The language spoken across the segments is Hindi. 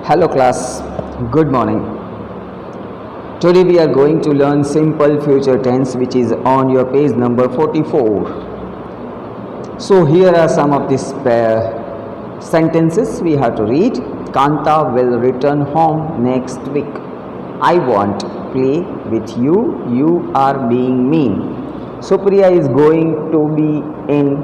Hello class, good morning. Today we are going to learn simple future tense which is on your page number 44. So here are some of these sentences we have to read. Kanta will return home next week. I want play with you, you are being mean. Supriya is going to be in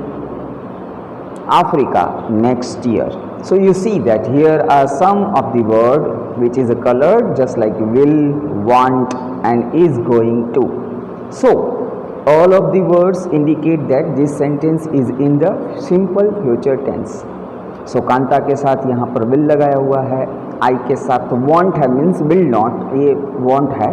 Africa next year. So you see that here are some of the word which is colored just like will, want and is going to. So all of the words indicate that this sentence is in the simple future tense. So Kanta के साथ यहाँ पर will लगाया हुआ है, I के साथ want है means will not, ये want है.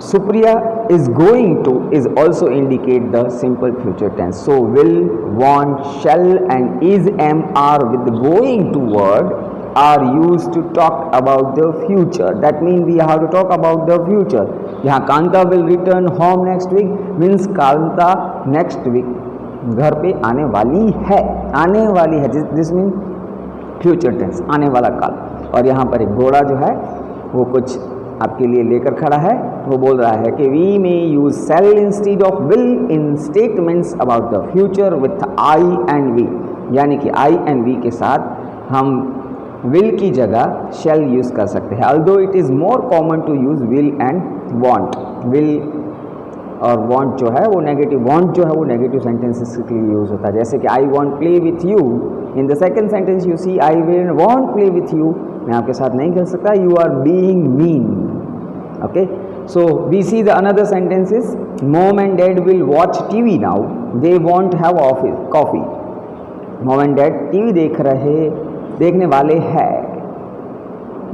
Supriya is going to is also indicate the simple future tense. So will, want, shall and is, am, are with the going to word are used to talk about the future. That means we have to talk about the future. यहाँ Kanta will return home next week means Kanta next week घर पे आने वाली है. दिस मीन फ्यूचर टेंस, आने वाला काल. और यहाँ पर एक घोड़ा जो है वो कुछ आपके लिए लेकर खड़ा है. वो बोल रहा है कि we may use shall instead of will in statements about the future with I and we. यानी कि आई एंड वी के साथ हम विल की जगह शेल यूज कर सकते हैं. Although it is more common to use will and won't. Will और वांट जो है वो नेगेटिव, वांट जो है वो नेगेटिव सेंटेंसेस के लिए यूज होता है. जैसे कि I want play with you, in the second sentence you see I will won't play with you, मैं आपके साथ नहीं खेल सकता. You are being mean. Okay, so we see the another sentences. Mom and dad will watch TV now, they won't have coffee. Mom and dad TV देखने वाले हैं.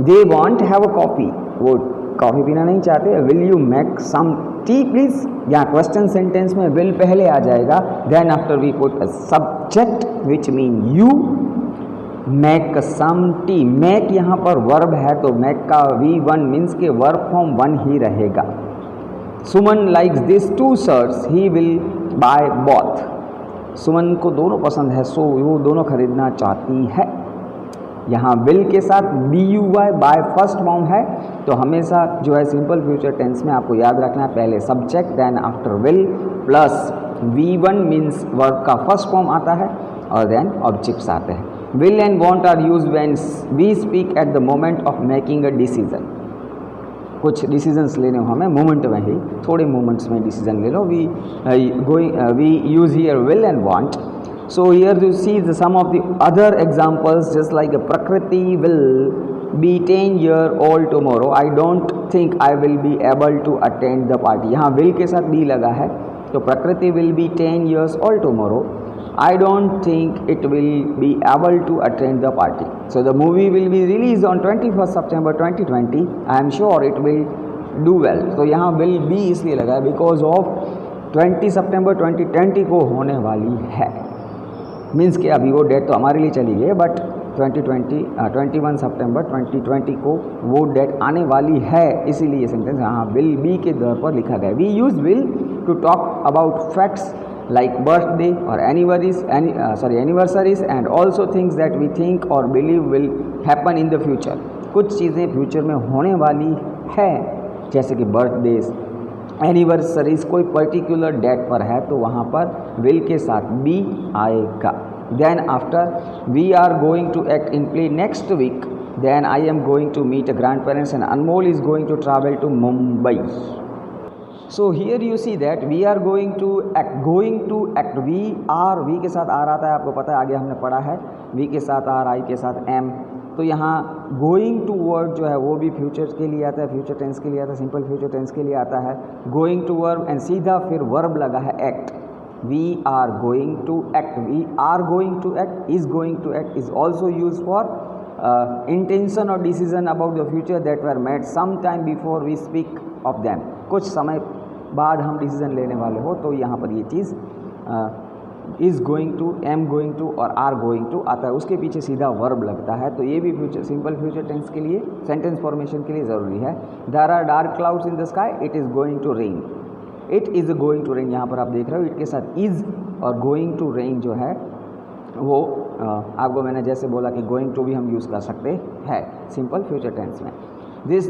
They won't have a coffee, वो कॉफी पीना नहीं चाहते. Will you make some T please. यहाँ क्वेश्चन सेंटेंस में विल पहले आ जाएगा. Then after we put a subject which mean you. Make some tea, make यहाँ पर वर्ब है तो मेक का V1 मीन्स के वर्ब फॉर्म 1 ही रहेगा. Suman likes this 2 shirts, he will buy both. Suman को दोनों पसंद है सो वो दोनों खरीदना चाहती है. यहाँ विल के साथ BUY बाय फर्स्ट फॉर्म है तो हमेशा जो है सिंपल फ्यूचर टेंस में आपको याद रखना है पहले subject then after will plus V1 means verb का फर्स्ट फॉर्म आता है और देन ऑब्जेक्ट्स आते हैं. Will and won't are use when we speak at the moment of making a decision. कुछ डिसीजंस लेने हो हमें मोमेंट में ही, थोड़े मोमेंट्स में डिसीजन ले लो. We use here will and won't. So here you see some of the other examples just like Prakriti will be 10 years old tomorrow. I don't think I will be able to attend the party. यहाँ will के साथ be लगा है तो Prakriti will be 10 years old tomorrow. I don't think it will be able to attend the party. So the movie will be released on 21st September 2020. I am sure it will do well. तो यहाँ will be इसलिए लगा है because of 20 सितंबर 2020 को होने वाली है. मीन्स कि अभी वो डेट तो हमारे लिए चली गई बट 21 सितंबर 2020 को वो डेट आने वाली है. इसीलिए ये सेंटेंस यहाँ विल बी के दौर पर लिखा गया. We use will to talk about facts like birthday और anniversaries and also things that we think और believe will happen in the future. कुछ चीज़ें फ्यूचर में होने वाली है जैसे कि बर्थडेज, एनिवर्सरीज, कोई पर्टिकुलर डेट पर है तो वहाँ पर विल के साथ बी आएगा. Then after we are going to act in play next week. Then I am going to meet a grandparents and Anmol is going to travel to Mumbai. So here you see that we are going to act. We के साथ आर आता है, आपको पता है आगे हमने पढ़ा है. वी के साथ आर, आई के साथ एम. तो यहाँ गोइंग टू वर्ड जो है वो भी फ्यूचर के लिए आता है, फ्यूचर टेंस के लिए आता है, सिंपल फ्यूचर टेंस के लिए आता है. गोइंग टू वर्ब एंड सीधा फिर वर्ब लगा है act. We are going to act, we are going to act, is going to act is also use for intention और decision about the future that were made some time before we speak of them. कुछ समय बाद हम डिसीजन लेने वाले हो तो यहाँ पर ये चीज़ is going to, am going to और आर गोइंग टू आता है. उसके पीछे सीधा वर्ब लगता है तो ये भी फ्यूचर सिंपल फ्यूचर टेंस के लिए, सेंटेंस फॉर्मेशन के लिए ज़रूरी है. There are dark clouds in the sky, it is going to rain. It is going to rain यहाँ पर आप देख रहे हो इट के साथ इज़ और गोइंग टू रेन जो है वो आपको मैंने जैसे बोला कि गोइंग टू भी हम यूज़ कर सकते हैं सिंपल फ्यूचर टेंस में।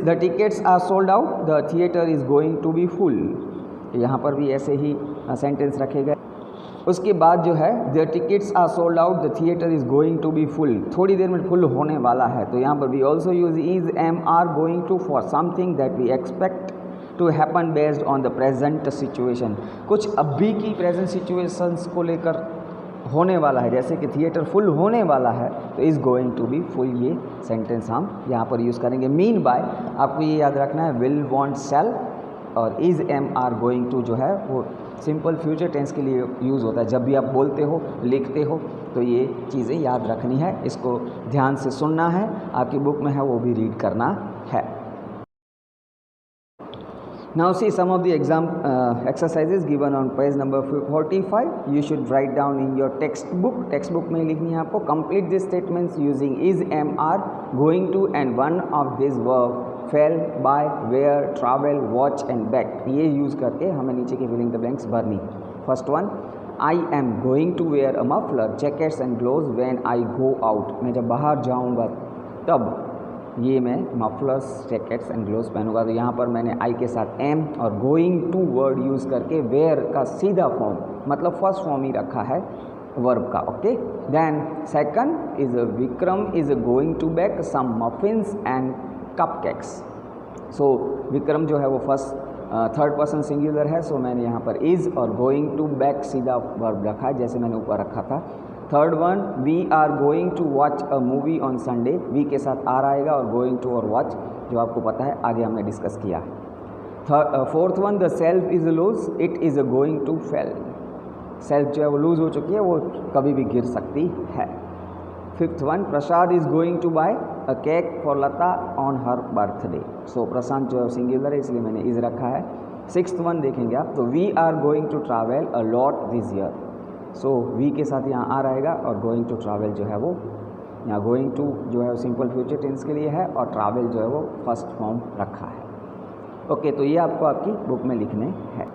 The tickets are sold out, the theatre is going to be full, यहाँ पर भी ऐसे ही सेंटेंस रखे गए। उसके बाद जो है the tickets are sold out, the theatre is going to be full, थोड़ी देर में फुल होने वाला है। तो यहाँ पर we also use is am are going to for something that we expect to happen based on the present situation, कुछ अभी की प्रेजेंट सिचुएशंस को लेकर होने वाला है, जैसे कि थिएटर फुल होने वाला है तो is going to be full, ये सेंटेंस हम यहाँ पर यूज़ करेंगे। मीन बाय आपको ये याद रखना है विल वांट शैल और is am are going to जो है वो सिंपल फ्यूचर टेंस के लिए यूज़ होता है। जब भी आप बोलते हो लिखते हो तो ये चीज़ें याद रखनी है, इसको ध्यान से सुनना है, आपकी बुक में है वो भी रीड करना है। Now see some of the exam exercises given on page number 45. You should write down in your textbook. Textbook में लिखनी है आपको। Complete these statements using is, am, are, going to and one of these verb, fell, by, where, travel, watch and back, ये यूज़ करके हमें नीचे के फिलिंग द ब्लैंक्स भरनी। First one, I am going to wear a muffler, jackets and gloves when I go out. मैं जब बाहर जाऊँगा तब ये मैं मफलर्स, जैकेट्स एंड ग्लोव्स पहनूंगा। तो यहाँ पर मैंने आई के साथ एम और गोइंग टू वर्ड यूज़ करके वेयर का सीधा फॉर्म मतलब फर्स्ट फॉर्म ही रखा है वर्ब का। Okay, then second is Vikram is going to bake some muffins and cupcakes. So Vikram जो है वो फर्स्ट थर्ड पर्सन सिंगुलर है, सो मैंने यहाँ पर इज़ और गोइंग टू बैक सीधा वर्ब रखा है जैसे मैंने ऊपर रखा था। Third one, we are going to watch a movie on Sunday, we के साथ आर आएगा और गोइंग टू और वॉच जो आपको पता है आगे हमने डिस्कस किया है। Fourth one, the shelf is loose, it is going to fall, shelf जो है वो लूज़ हो चुकी है, वो कभी भी गिर सकती है। Fifth one, Prasad is going to buy a cake for Lata on her birthday, so Prashant जो है सिंगुलर है इसलिए मैंने इज़ रखा है। सिक्स्थ वन देखेंगे आप तो we are going to travel a lot this year, so we के साथ यहाँ आ रहेगा और गोइंग टू ट्रैवल जो है वो यहाँ गोइंग टू जो है सिंपल फ्यूचर टेंस के लिए है और ट्रैवल जो है वो फर्स्ट फॉर्म रखा है। ओके, तो ये आपको आपकी बुक में लिखने हैं।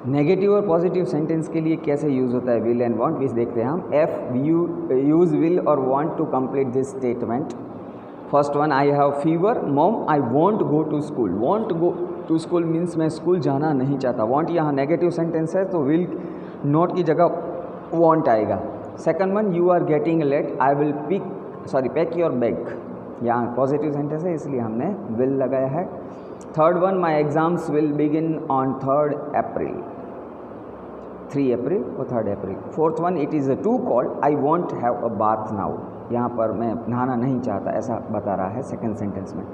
नेगेटिव और पॉजिटिव सेंटेंस के लिए कैसे यूज़ होता है विल एंड वांट, प्लीज देखते हैं हम। एफ यू यूज़ विल और won't to complete this statement. First one, I have fever, mom I won't go to school. Won't go to school means मैं स्कूल जाना नहीं चाहता। वॉन्ट यहाँ नेगेटिव सेंटेंस है तो विल नॉट की जगह वॉन्ट आएगा। Second one, you are getting late, I will pack your bag, यहाँ पॉजिटिव सेंटेंस है इसलिए हमने विल लगाया है। Third one, my exams will begin on 3rd April, 3 April और 3rd April. Fourth one, it is too cold, I won't have a bath now, यहाँ पर मैं नहाना नहीं चाहता ऐसा बता रहा है सेकेंड सेंटेंस में।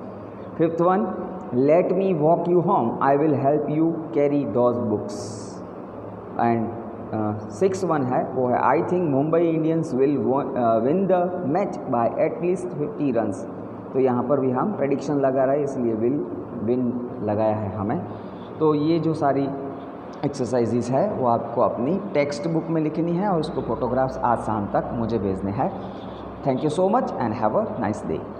Fifth one, let me walk you home, I will help you carry those books. And six one है वो है, I think Mumbai Indians will win the match by at least 50 runs, तो यहाँ पर भी हम प्रेडिक्शन लगा रहे हैं इसलिए विल विन लगाया है हमें। तो ये जो सारी एक्सरसाइजेस है वो आपको अपनी टेक्स्ट बुक में लिखनी है और उसको फोटोग्राफ्स आज शाम तक मुझे भेजने हैं। Thank you so much and have a nice day.